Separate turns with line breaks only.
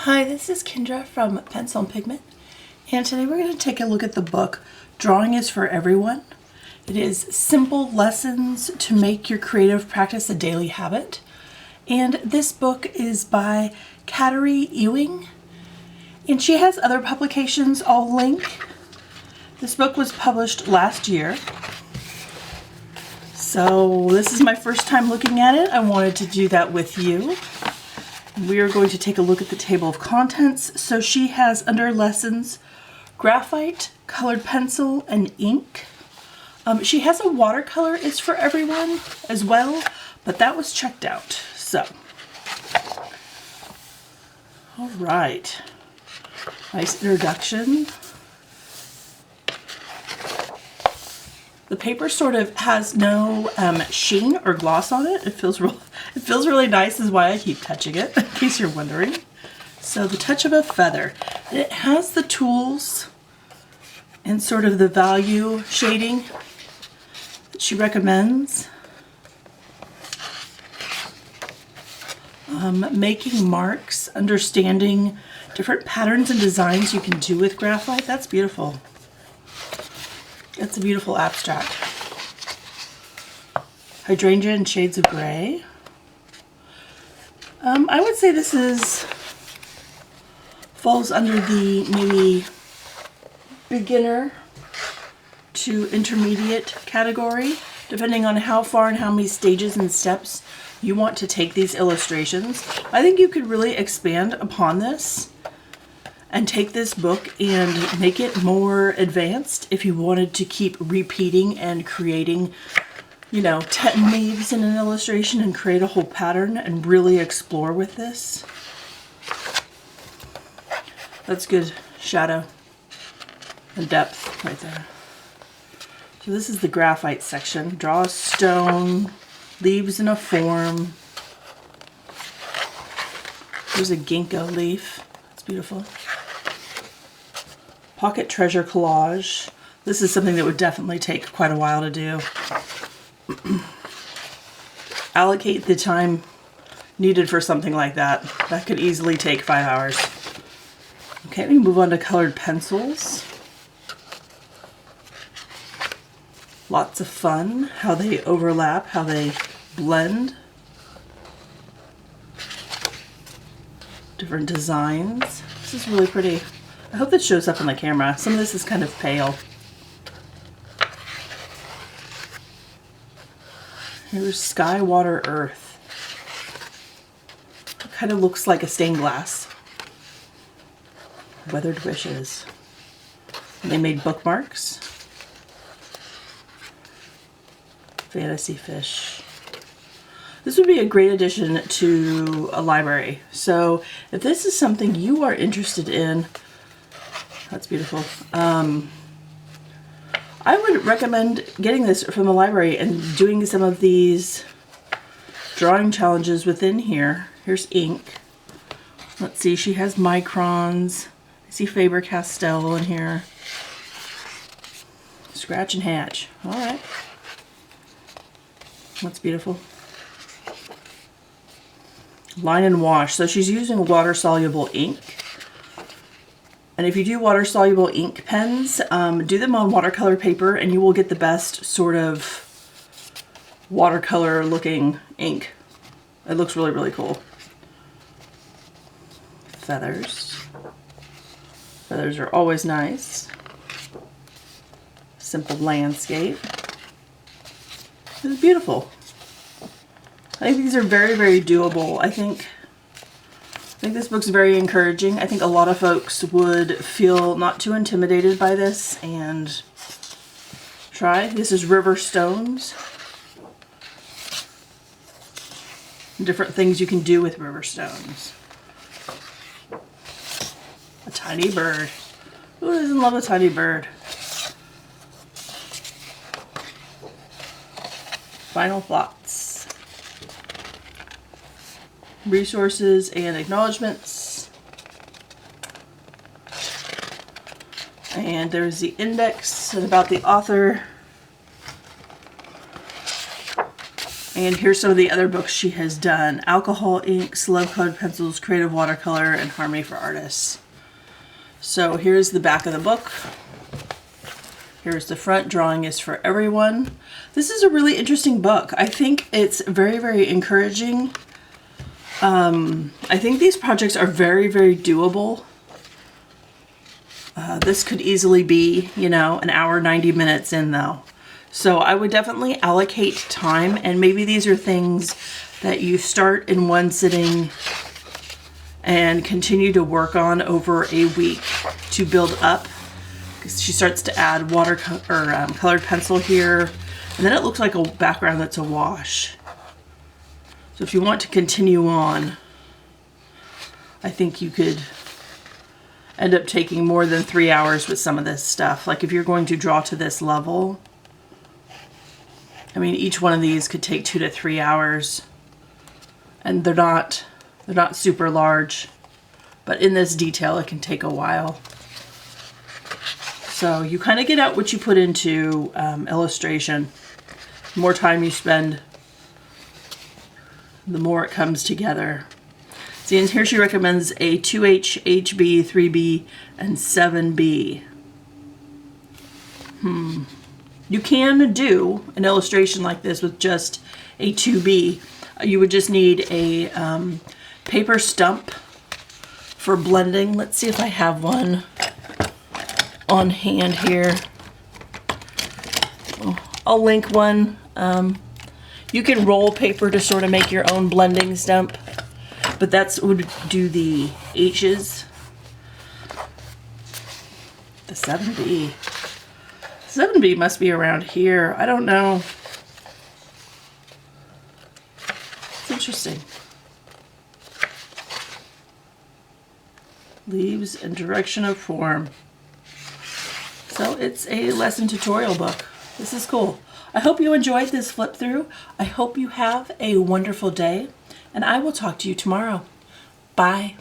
Hi, this is Kendra from Pencil and Pigment, and today we're going to take a look at the book Drawing is for Everyone. It is simple lessons to make your creative practice a daily habit, and this book is by KATERI EWING, and she has other publications I'll link. This book was published last year, so this is my first time looking at it. I wanted to do that with you. We are going to take a look at the table of contents. So she has under lessons, graphite, colored pencil, and ink. She has a watercolor is for everyone as well, but that was checked out. So, all right, nice introduction. The paper sort of has no sheen or gloss on it. It feels really nice, is why I keep touching it, in case you're wondering. So the touch of a feather. It has the tools and sort of the value shading that she recommends. Making marks, understanding different patterns and designs you can do with graphite. That's beautiful. It's a beautiful abstract. Hydrangea in shades of gray. I would say this falls under the maybe beginner to intermediate category, depending on how far and how many stages and steps you want to take these illustrations. I think you could really expand upon this and take this book and make it more advanced if you wanted to keep repeating and creating, 10 leaves in an illustration and create a whole pattern and really explore with this. That's good shadow and depth right there. So this is the graphite section. Draw a stone, leaves in a form. Here's a ginkgo leaf. It's beautiful. Pocket treasure collage. This is something that would definitely take quite a while to do. Allocate the time needed for something like that. That could easily take 5 hours. Okay, we move on to colored pencils. Lots of fun, how they overlap, how they blend. Different designs. This is really pretty. I hope that shows up on the camera. Some of this is kind of pale. Here's Sky, Water, Earth. It kind of looks like a stained glass. Weathered Wishes. And they made bookmarks. Fantasy Fish. This would be a great addition to a library. So if this is something you are interested in, that's beautiful. I would recommend getting this from the library and doing some of these drawing challenges within here. Here's ink. Let's see, she has microns. I see Faber-Castell in here. Scratch and Hatch. All right. That's beautiful. Line and wash. So she's using water-soluble ink. And if you do water-soluble ink pens, do them on watercolor paper and you will get the best sort of watercolor looking ink. It looks really, really cool. Feathers. Feathers are always nice. Simple landscape. It's beautiful. I think these are very, very doable. I think this book's very encouraging. I think a lot of folks would feel not too intimidated by this and try. This is River Stones. Different things you can do with river stones. A tiny bird. Who doesn't love a tiny bird? Final thoughts. Resources and acknowledgements. And there's the index and about the author. And here's some of the other books she has done. Alcohol Inks, Love Colored Pencils, Creative Watercolor, and Harmony for Artists. So here's the back of the book. Here's the front. Drawing is for everyone. This is a really interesting book. I think it's very, very encouraging. I think these projects are very, very doable. This could easily be, you know, an hour, 90 minutes in though. So I would definitely allocate time, and maybe these are things that you start in one sitting and continue to work on over a week to build up. She starts to add colored pencil here, and then it looks like a background that's a wash. So if you want to continue on, I think you could end up taking more than 3 hours with some of this stuff. Like if you're going to draw to this level, I mean, each one of these could take 2 to 3 hours, and they're not super large, but in this detail, it can take a while. So you kind of get out what you put into illustration. The more time you spend, the more it comes together. See, and here she recommends a 2H, HB, 3B, and 7B. You can do an illustration like this with just a 2B. You would just need a paper stump for blending. Let's see if I have one on hand here. I'll link one. You can roll paper to sort of make your own blending stump, but that's would do the H's. The 7B. 7B must be around here. I don't know. It's interesting. Leaves and direction of form. So it's a lesson tutorial book. This is cool. I hope you enjoyed this flip through. I hope you have a wonderful day, and I will talk to you tomorrow. Bye.